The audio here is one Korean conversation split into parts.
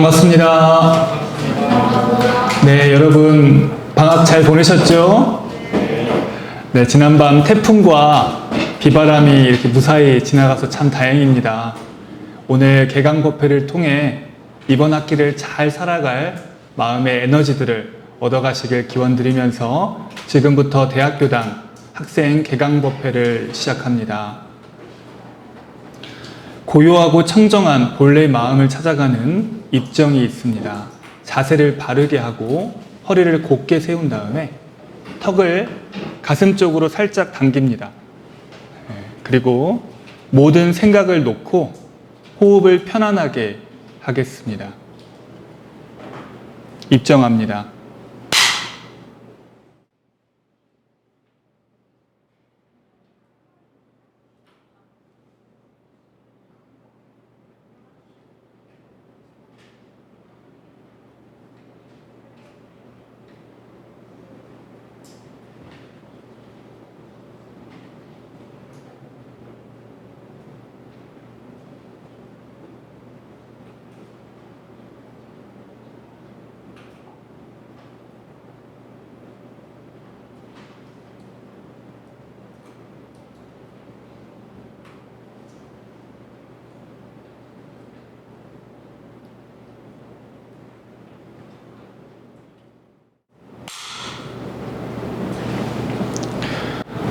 반갑습니다. 네, 여러분 방학 잘 보내셨죠? 네, 지난밤 태풍과 비바람이 이렇게 무사히 지나가서 참 다행입니다. 오늘 개강법회를 통해 이번 학기를 잘 살아갈 마음의 에너지들을 얻어가시길 기원드리면서 지금부터 대학교당 학생 개강법회를 시작합니다. 고요하고 청정한 본래의 마음을 찾아가는 입정이 있습니다. 자세를 바르게 하고 허리를 곧게 세운 다음에 턱을 가슴 쪽으로 살짝 당깁니다. 그리고 모든 생각을 놓고 호흡을 편안하게 하겠습니다. 입정합니다.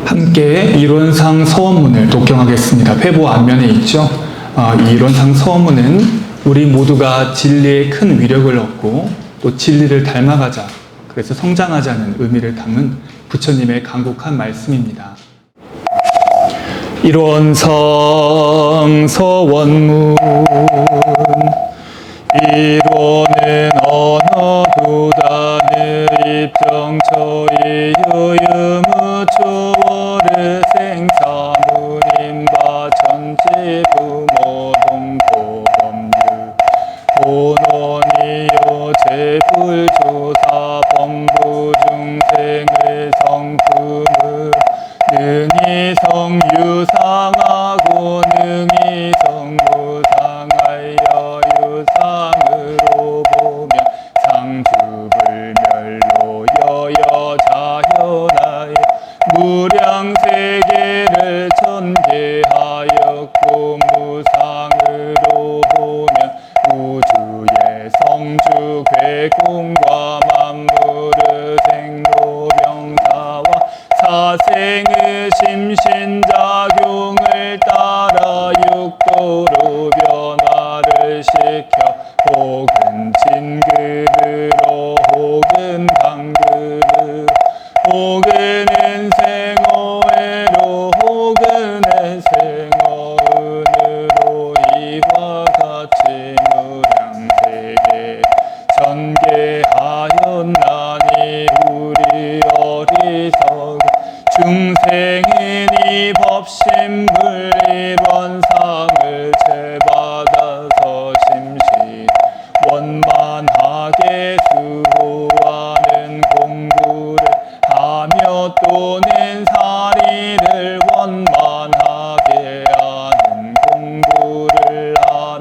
함께 이론상 서원문을 독경하겠습니다. 회보 앞면에 있죠. 이 이론상 서원문은 우리 모두가 진리의 큰 위력을 얻고 또 진리를 닮아가자, 그래서 성장하자는 의미를 담은 부처님의 간곡한 말씀입니다. 이론상 서원문 이론은 언어 두단의 입정처의 유유무초월의 생사무님바 천지 부모동포범유 본원이요 제불조사 범부중생의 성품을 능히 성유상하고 능히 성무상하여 유상으로 보면 상주불멸로 여여자현하여 무량세계를 전개하였고 무상으로 보면 우주의 성주 괴공과 만물의 생로병사와 사생의 심신작용을 따라 육도로 변화를 시켜 혹은 진급으로 혹은 강급으로 혹은 생어회로 혹은 생어은으로 이와 같이 무량세계 전개하였나니 우리 어리석은 중생은 이 법신불일원상을 채받아서 심시 원만하게 수호하는 공부를 하며 또는 사리를 원만하게 하는 공부를 하며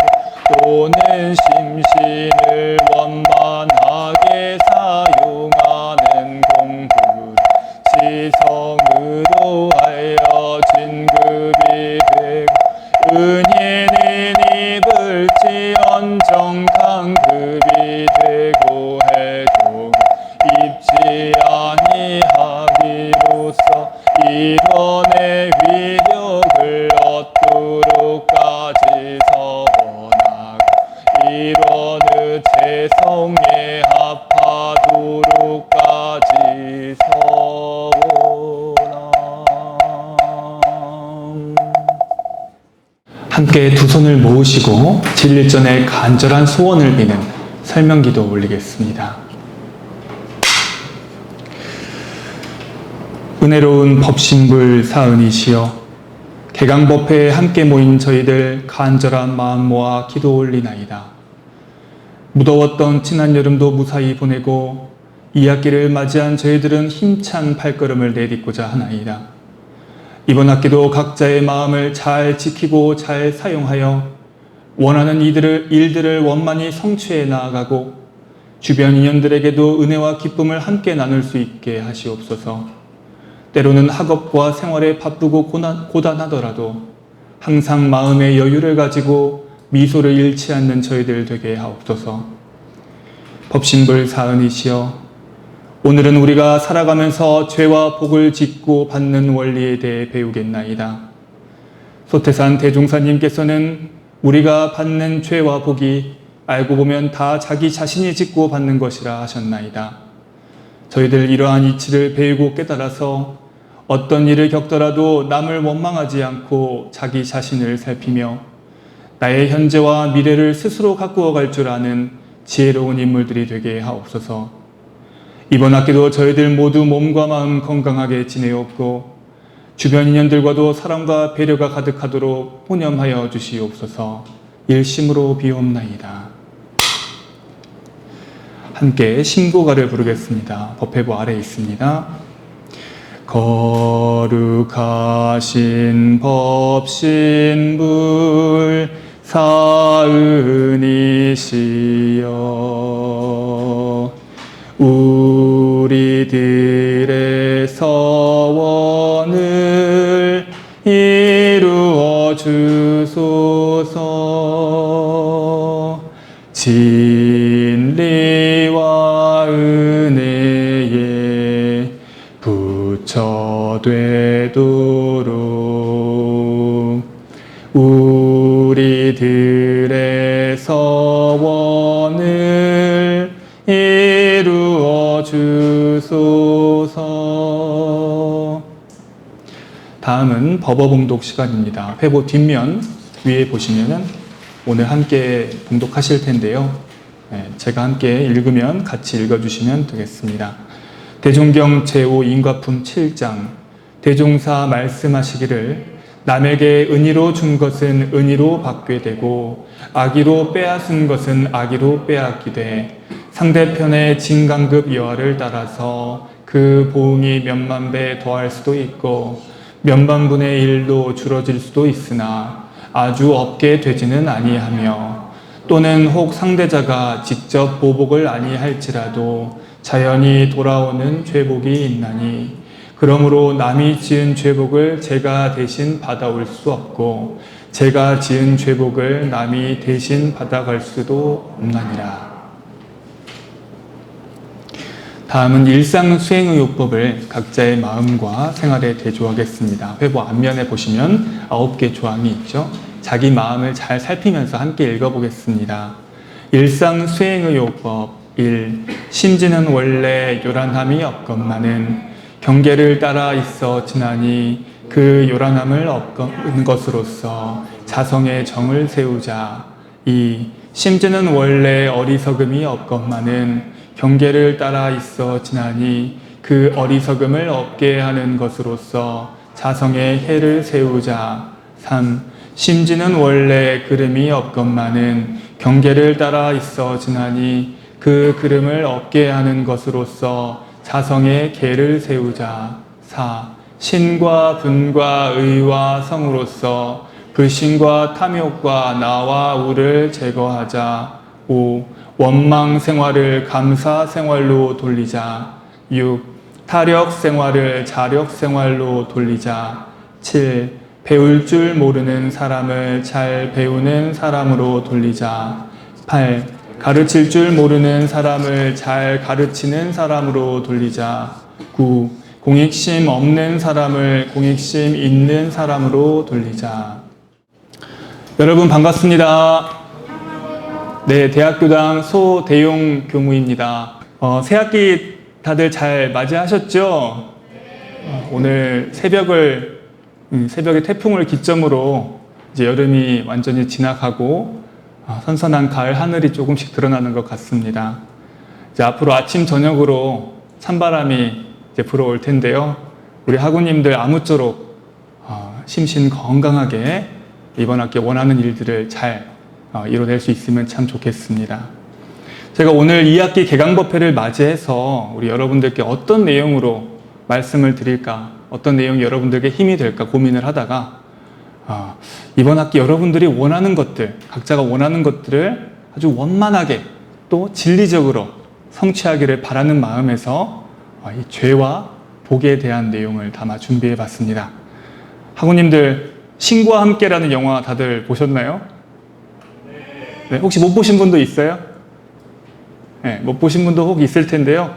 또는 심신을 원만하게 사용하는 공부를 지성으로 하여 진급이 되고 은혜는 입을지언 정강급이 되고 해도 입지 아니하기로써 이론의 위력을 얻도록까지 서원하고 이론의 재성에 합하도록까지 서원함. 함께 두 손을 모으시고 진리전에 간절한 소원을 비는 설명기도 올리겠습니다. 은혜로운 법신불 사은이시여, 개강법회에 함께 모인 저희들 간절한 마음 모아 기도 올리나이다. 무더웠던 지난 여름도 무사히 보내고 이 학기를 맞이한 저희들은 힘찬 발걸음을 내딛고자 하나이다. 이번 학기도 각자의 마음을 잘 지키고 잘 사용하여 원하는 일들을 원만히 성취해 나아가고 주변 인연들에게도 은혜와 기쁨을 함께 나눌 수 있게 하시옵소서. 때로는 학업과 생활에 바쁘고 고단하더라도 항상 마음의 여유를 가지고 미소를 잃지 않는 저희들 되게 하옵소서. 법신불 사은이시여, 오늘은 우리가 살아가면서 죄와 복을 짓고 받는 원리에 대해 배우겠나이다. 소태산 대종사님께서는 우리가 받는 죄와 복이 알고 보면 다 자기 자신이 짓고 받는 것이라 하셨나이다. 저희들 이러한 이치를 배우고 깨달아서 어떤 일을 겪더라도 남을 원망하지 않고 자기 자신을 살피며 나의 현재와 미래를 스스로 가꾸어 갈 줄 아는 지혜로운 인물들이 되게 하옵소서. 이번 학기도 저희들 모두 몸과 마음 건강하게 지내옵고 주변 인연들과도 사랑과 배려가 가득하도록 호념하여 주시옵소서. 일심으로 비옵나이다. 함께 신고가를 부르겠습니다. 법회부 아래에 있습니다. 거룩하신 법신불 사은이시여, 우리들의 서원을 이루어 주소서. 진리와 은혜에 부처되도록 우리들의 서원을 이루어 주소서. 다음은 법어봉독 시간입니다. 회보 뒷면 위에 보시면은 오늘 함께 봉독하실 텐데요. 제가 함께 읽으면 같이 읽어주시면 되겠습니다. 대종경 제5인과품 7장. 대종사 말씀하시기를 남에게 은희로 준 것은 은희로 받게 되고 악의로 빼앗은 것은 악의로 빼앗기되 상대편의 진강급 여하를 따라서 그 보응이 몇만 배 더할 수도 있고 몇만 분의 1도 줄어들 수도 있으나 아주 없게 되지는 아니하며 또는 혹 상대자가 직접 보복을 아니할지라도 자연히 돌아오는 죄복이 있나니 그러므로 남이 지은 죄복을 제가 대신 받아올 수 없고 제가 지은 죄복을 남이 대신 받아갈 수도 없나니라. 다음은 일상수행의요법을 각자의 마음과 생활에 대조하겠습니다. 회보 앞면에 보시면 9개 조항이 있죠. 자기 마음을 잘 살피면서 함께 읽어보겠습니다. 일상수행의요법 1. 심지는 원래 요란함이 없건만은 경계를 따라 있어 지나니 그 요란함을 없건 것으로서 자성의 정을 세우자. 2. 심지는 원래 어리석음이 없건만은 경계를 따라 있어 지나니 그 어리석음을 없게 하는 것으로서 자성의 해를 세우자. 3. 심지는 원래 그름이 없건만은 경계를 따라 있어 지나니 그 그름을 없게 하는 것으로서 자성의 계를 세우자. 4. 신과 분과 의와 성으로서 불신과 탐욕과 나와 우를 제거하자. 5. 원망 생활을 감사 생활로 돌리자. 6. 타력 생활을 자력 생활로 돌리자. 7. 배울 줄 모르는 사람을 잘 배우는 사람으로 돌리자. 8. 가르칠 줄 모르는 사람을 잘 가르치는 사람으로 돌리자. 9. 공익심 없는 사람을 공익심 있는 사람으로 돌리자. 여러분 반갑습니다. 네, 대학교당 소대용 교무입니다. 새학기 다들 잘 맞이하셨죠? 오늘 새벽에 태풍을 기점으로 이제 여름이 완전히 지나가고 선선한 가을 하늘이 조금씩 드러나는 것 같습니다. 이제 앞으로 아침 저녁으로 찬바람이 이제 불어올 텐데요. 우리 학우님들 아무쪼록 심신 건강하게 이번 학기 원하는 일들을 잘 이뤄낼 수 있으면 참 좋겠습니다. 제가 오늘 2학기 개강법회를 맞이해서 우리 여러분들께 어떤 내용으로 말씀을 드릴까, 어떤 내용이 여러분들께 힘이 될까 고민을 하다가 이번 학기 여러분들이 원하는 것들, 각자가 원하는 것들을 아주 원만하게 또 진리적으로 성취하기를 바라는 마음에서 이 죄와 복에 대한 내용을 담아 준비해 봤습니다. 학우님들, 신과 함께라는 영화 다들 보셨나요? 네, 혹시 못 보신 분도 있어요? 네, 못 보신 분도 혹 있을 텐데요.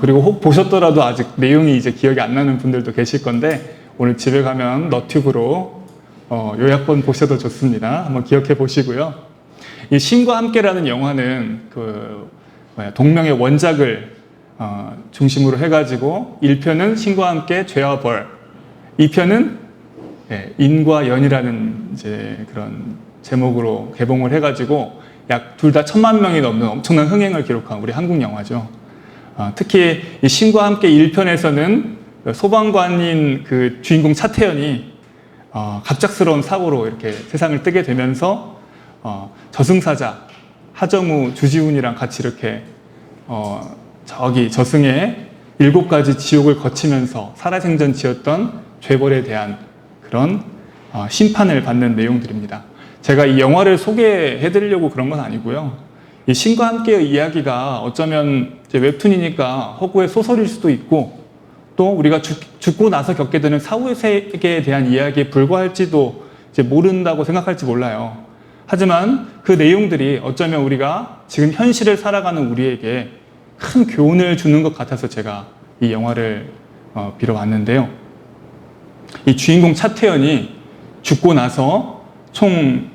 그리고 혹 보셨더라도 아직 내용이 이제 기억이 안 나는 분들도 계실 건데, 오늘 집에 가면 너튜브로 요약본 보셔도 좋습니다. 한번 기억해 보시고요. 이 신과 함께라는 영화는 동명의 원작을 중심으로 해가지고 1편은 신과 함께 죄와 벌, 2편은 인과 연이라는 이제 그런 제목으로 개봉을 해가지고 약 둘 다 1,000만 명이 넘는 엄청난 흥행을 기록한 우리 한국 영화죠. 특히 이 신과 함께 1편에서는 소방관인 그 주인공 차태현이 갑작스러운 사고로 이렇게 세상을 뜨게 되면서 저승사자 하정우, 주지훈이랑 같이 이렇게 저기 저승의 7가지 지옥을 거치면서 살아생전 지었던 죄벌에 대한 그런 심판을 받는 내용들입니다. 제가 이 영화를 소개해드리려고 그런 건 아니고요. 이 신과 함께의 이야기가 어쩌면 이제 웹툰이니까 허구의 소설일 수도 있고, 또 우리가 죽고 나서 겪게 되는 사후의 세계에 대한 이야기에 불과할지도 이제 모른다고 생각할지 몰라요. 하지만 그 내용들이 어쩌면 우리가 지금 현실을 살아가는 우리에게 큰 교훈을 주는 것 같아서 제가 이 영화를 빌어왔는데요. 이 주인공 차태현이 죽고 나서 총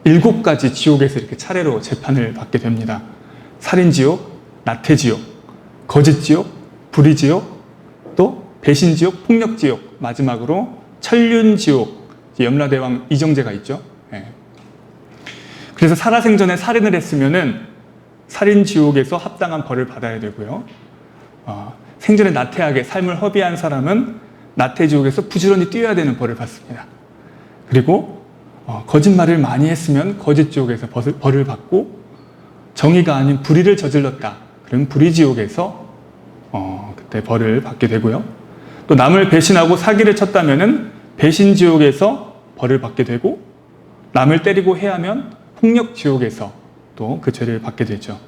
7가지 지옥에서 이렇게 차례로 재판을 받게 됩니다. 살인지옥, 나태지옥, 거짓지옥, 불의지옥, 또 배신지옥, 폭력지옥, 마지막으로 천륜지옥, 염라대왕 이정재가 있죠. 그래서 살아생전에 살인을 했으면은 살인지옥에서 합당한 벌을 받아야 되고요. 생전에 나태하게 삶을 허비한 사람은 나태지옥에서 부지런히 뛰어야 되는 벌을 받습니다. 그리고 거짓말을 많이 했으면 거짓지옥에서 벌을 받고, 정의가 아닌 불의를 저질렀다, 그럼 불의지옥에서 그때 벌을 받게 되고요. 또 남을 배신하고 사기를 쳤다면은 배신지옥에서 벌을 받게 되고, 남을 때리고 해하면 폭력지옥에서 또 그 죄를 받게 되죠.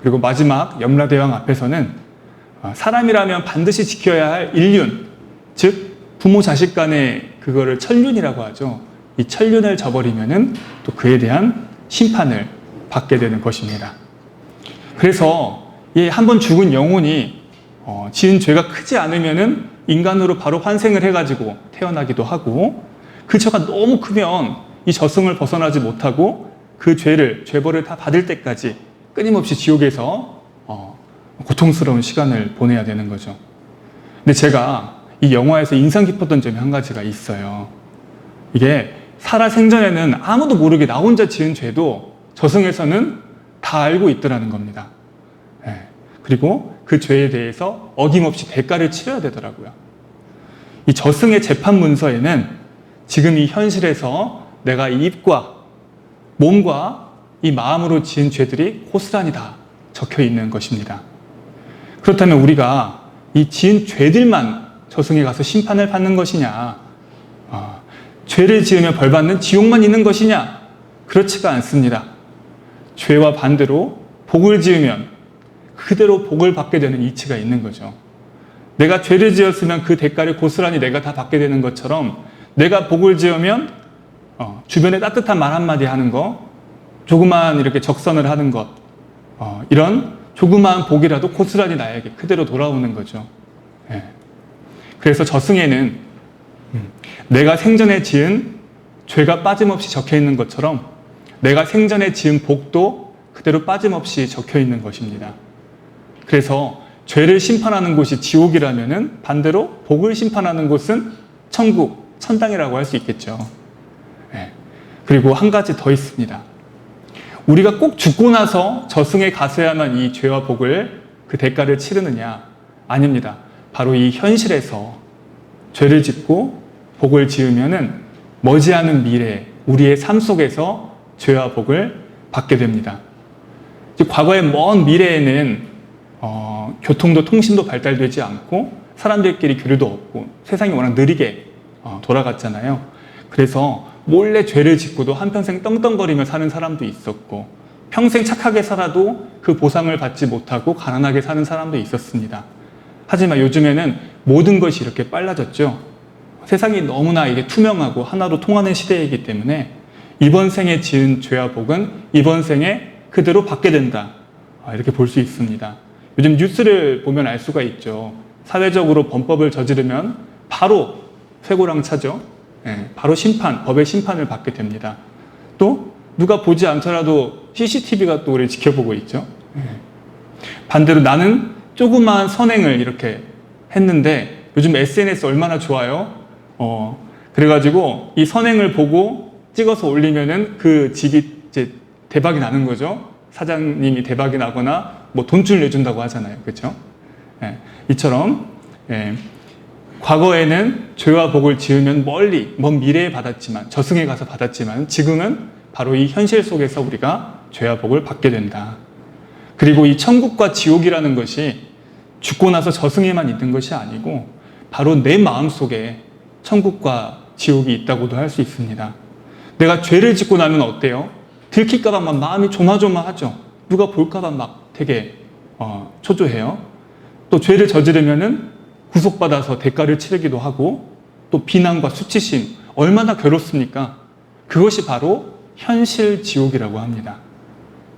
그리고 마지막 염라대왕 앞에서는 사람이라면 반드시 지켜야 할 일륜, 즉 부모 자식 간의 그거를 천륜이라고 하죠. 이 천륜을 저버리면은 또 그에 대한 심판을 받게 되는 것입니다. 그래서 이 한번 죽은 영혼이 지은 죄가 크지 않으면은 인간으로 바로 환생을 해가지고 태어나기도 하고, 그 죄가 너무 크면 이 저승을 벗어나지 못하고 그 죄벌을 다 받을 때까지 끊임없이 지옥에서 고통스러운 시간을 보내야 되는 거죠. 근데 제가 이 영화에서 인상 깊었던 점이 한 가지가 있어요. 이게 살아생전에는 아무도 모르게 나 혼자 지은 죄도 저승에서는 다 알고 있더라는 겁니다. 그리고 그 죄에 대해서 어김없이 대가를 치러야 되더라고요. 이 저승의 재판 문서에는 지금 이 현실에서 내가 이 입과 몸과 이 마음으로 지은 죄들이 고스란히 다 적혀 있는 것입니다. 그렇다면 우리가 이 지은 죄들만 저승에 가서 심판을 받는 것이냐, 죄를 지으면 벌 받는 지옥만 있는 것이냐? 그렇지가 않습니다. 죄와 반대로 복을 지으면 그대로 복을 받게 되는 이치가 있는 거죠. 내가 죄를 지었으면 그 대가를 고스란히 내가 다 받게 되는 것처럼, 내가 복을 지으면 주변에 따뜻한 말 한마디 하는 거, 조그만 이렇게 적선을 하는 것, 이런 조그마한 복이라도 고스란히 나에게 그대로 돌아오는 거죠. 그래서 저승에는 내가 생전에 지은 죄가 빠짐없이 적혀 있는 것처럼 내가 생전에 지은 복도 그대로 빠짐없이 적혀 있는 것입니다. 그래서 죄를 심판하는 곳이 지옥이라면은 반대로 복을 심판하는 곳은 천국, 천당이라고 할 수 있겠죠. 그리고 한 가지 더 있습니다. 우리가 꼭 죽고 나서 저승에 가서야만 이 죄와 복을, 그 대가를 치르느냐? 아닙니다. 바로 이 현실에서 죄를 짓고 복을 지으면은 머지않은 미래, 우리의 삶 속에서 죄와 복을 받게 됩니다. 과거의 먼 미래에는 교통도 통신도 발달되지 않고 사람들끼리 교류도 없고 세상이 워낙 느리게 돌아갔잖아요. 그래서 몰래 죄를 짓고도 한평생 떵떵거리며 사는 사람도 있었고, 평생 착하게 살아도 그 보상을 받지 못하고 가난하게 사는 사람도 있었습니다. 하지만 요즘에는 모든 것이 이렇게 빨라졌죠. 세상이 너무나 이게 투명하고 하나로 통하는 시대이기 때문에 이번 생에 지은 죄와 복은 이번 생에 그대로 받게 된다, 이렇게 볼 수 있습니다. 요즘 뉴스를 보면 알 수가 있죠. 사회적으로 범법을 저지르면 바로 쇠고랑차죠. 바로 심판, 법의 심판을 받게 됩니다. 또 누가 보지 않더라도 CCTV가 또 우리를 지켜보고 있죠. 반대로 나는 조그마한 선행을 이렇게 했는데 요즘 SNS 얼마나 좋아요. 그래가지고 이 선행을 보고 찍어서 올리면은 그 집이 이제 대박이 나는 거죠. 사장님이 대박이 나거나 뭐 돈줄 내준다고 하잖아요. 그렇죠? 이처럼 과거에는 죄와 복을 지으면 멀리 먼 미래에 받았지만, 저승에 가서 받았지만, 지금은 바로 이 현실 속에서 우리가 죄와 복을 받게 된다. 그리고 이 천국과 지옥이라는 것이 죽고 나서 저승에만 있는 것이 아니고 바로 내 마음속에 천국과 지옥이 있다고도 할 수 있습니다. 내가 죄를 짓고 나면 어때요? 들킬까 봐 막 마음이 조마조마하죠. 누가 볼까 봐 막 되게 초조해요. 또 죄를 저지르면은 구속받아서 대가를 치르기도 하고, 또 비난과 수치심, 얼마나 괴롭습니까? 그것이 바로 현실 지옥이라고 합니다.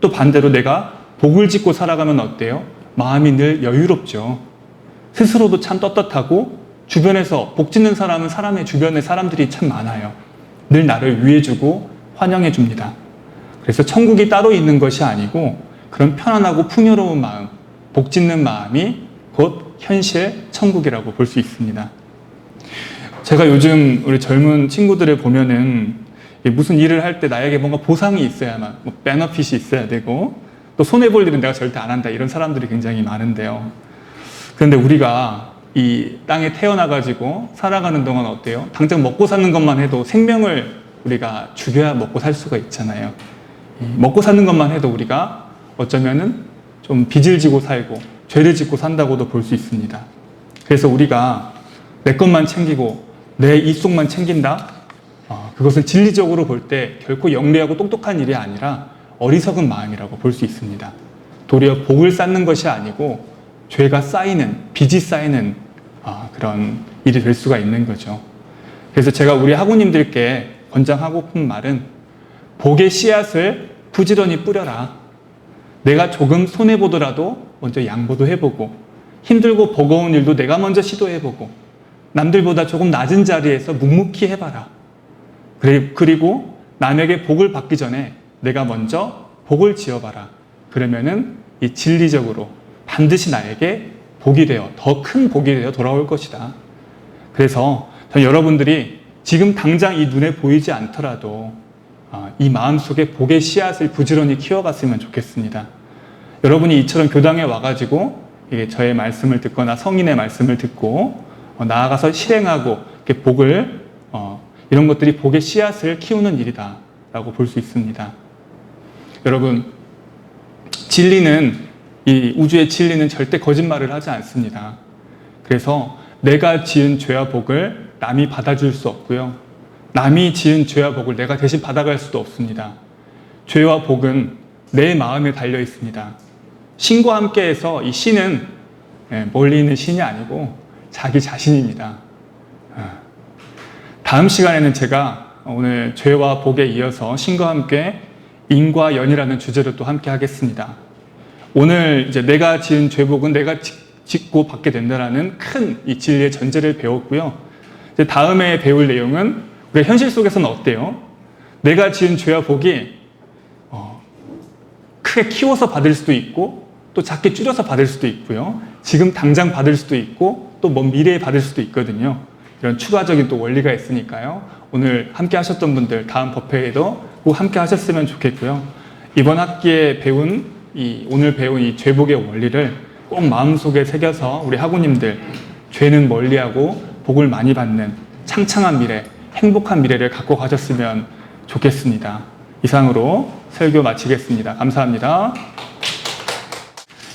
또 반대로 내가 복을 짓고 살아가면 어때요? 마음이 늘 여유롭죠. 스스로도 참 떳떳하고, 주변에서 복 짓는 사람은 사람의 주변에 사람들이 참 많아요. 늘 나를 위해주고 환영해줍니다. 그래서 천국이 따로 있는 것이 아니고 그런 편안하고 풍요로운 마음, 복 짓는 마음이 곧 현실 천국이라고 볼 수 있습니다. 제가 요즘 우리 젊은 친구들을 보면은 무슨 일을 할 때 나에게 뭔가 보상이 있어야만, 뭐 베너핏이 있어야 되고, 또 손해볼 일은 내가 절대 안 한다, 이런 사람들이 굉장히 많은데요. 그런데 우리가 이 땅에 태어나가지고 살아가는 동안 어때요? 당장 먹고 사는 것만 해도 생명을 우리가 죽여야 먹고 살 수가 있잖아요. 먹고 사는 것만 해도 우리가 어쩌면은 좀 빚을 지고 살고 죄를 짓고 산다고도 볼 수 있습니다. 그래서 우리가 내 것만 챙기고 내 입속만 챙긴다? 그것은 진리적으로 볼 때 결코 영리하고 똑똑한 일이 아니라 어리석은 마음이라고 볼 수 있습니다. 도리어 복을 쌓는 것이 아니고 죄가 쌓이는, 빚이 쌓이는 그런 일이 될 수가 있는 거죠. 그래서 제가 우리 학우님들께 권장하고픈 말은 복의 씨앗을 부지런히 뿌려라. 내가 조금 손해보더라도 먼저 양보도 해보고, 힘들고 버거운 일도 내가 먼저 시도해보고, 남들보다 조금 낮은 자리에서 묵묵히 해봐라. 그리고 남에게 복을 받기 전에 내가 먼저 복을 지어봐라. 그러면은 이 진리적으로 반드시 나에게 복이 되어, 더 큰 복이 되어 돌아올 것이다. 그래서 여러분들이 지금 당장 이 눈에 보이지 않더라도 이 마음속에 복의 씨앗을 부지런히 키워갔으면 좋겠습니다. 여러분이 이처럼 교당에 와가지고 저의 말씀을 듣거나 성인의 말씀을 듣고 나아가서 실행하고 이렇게 복을 이런 것들이 복의 씨앗을 키우는 일이다 라고 볼 수 있습니다. 여러분, 이 우주의 진리는 절대 거짓말을 하지 않습니다. 그래서 내가 지은 죄와 복을 남이 받아줄 수 없고요. 남이 지은 죄와 복을 내가 대신 받아갈 수도 없습니다. 죄와 복은 내 마음에 달려 있습니다. 신과 함께해서 이 신은 멀리 있는 신이 아니고 자기 자신입니다. 다음 시간에는 제가 오늘 죄와 복에 이어서 신과 함께 인과 연이라는 주제로 또 함께 하겠습니다. 오늘 이제 내가 지은 죄복은 내가 짓고 받게 된다라는 큰 이 진리의 전제를 배웠고요. 이제 다음에 배울 내용은 우리 현실 속에서는 어때요? 내가 지은 죄와 복이 크게 키워서 받을 수도 있고, 또 작게 줄여서 받을 수도 있고요. 지금 당장 받을 수도 있고, 또 먼 미래에 받을 수도 있거든요. 이런 추가적인 또 원리가 있으니까요. 오늘 함께 하셨던 분들 다음 법회에도 꼭 함께 하셨으면 좋겠고요. 이번 학기에 오늘 배운 이 죄복의 원리를 꼭 마음속에 새겨서 우리 학우님들 죄는 멀리하고 복을 많이 받는 창창한 미래, 행복한 미래를 갖고 가셨으면 좋겠습니다. 이상으로 설교 마치겠습니다. 감사합니다.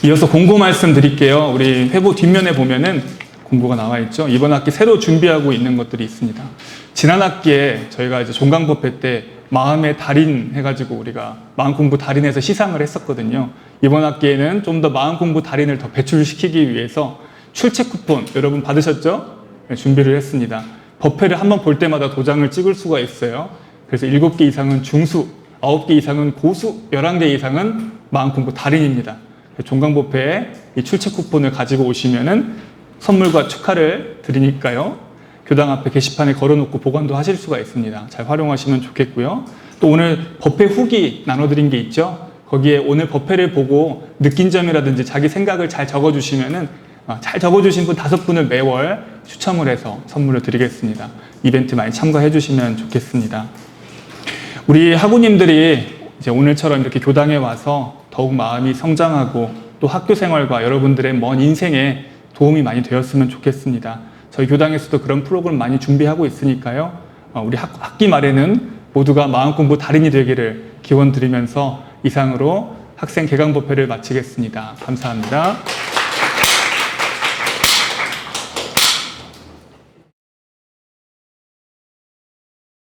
이어서 공고 말씀 드릴게요. 우리 회보 뒷면에 보면은 공고가 나와 있죠. 이번 학기 새로 준비하고 있는 것들이 있습니다. 지난 학기에 저희가 이제 종강법회 때 마음의 달인 해가지고 우리가 마음 공부 달인에서 시상을 했었거든요. 이번 학기에는 좀 더 마음 공부 달인을 더 배출시키기 위해서 출첵 쿠폰 여러분 받으셨죠? 네, 준비를 했습니다. 법회를 한번 볼 때마다 도장을 찍을 수가 있어요. 그래서 7개 이상은 중수, 9개 이상은 고수, 11개 이상은 마음 공부 달인입니다. 종강법회에 이 출첵 쿠폰을 가지고 오시면은 선물과 축하를 드리니까요. 교당 앞에 게시판에 걸어놓고 보관도 하실 수가 있습니다. 잘 활용하시면 좋겠고요. 또 오늘 법회 후기 나눠드린 게 있죠. 거기에 오늘 법회를 보고 느낀 점이라든지 자기 생각을 잘 적어주시면은 잘 적어주신 분 5분을 매월 추첨을 해서 선물을 드리겠습니다. 이벤트 많이 참가해 주시면 좋겠습니다. 우리 학우님들이 이제 오늘처럼 이렇게 교당에 와서 더욱 마음이 성장하고 또 학교 생활과 여러분들의 먼 인생에 도움이 많이 되었으면 좋겠습니다. 저희 교당에서도 그런 프로그램 많이 준비하고 있으니까요. 우리 학기 말에는 모두가 마음 공부 달인이 되기를 기원 드리면서 이상으로 학생 개강법회를 마치겠습니다. 감사합니다.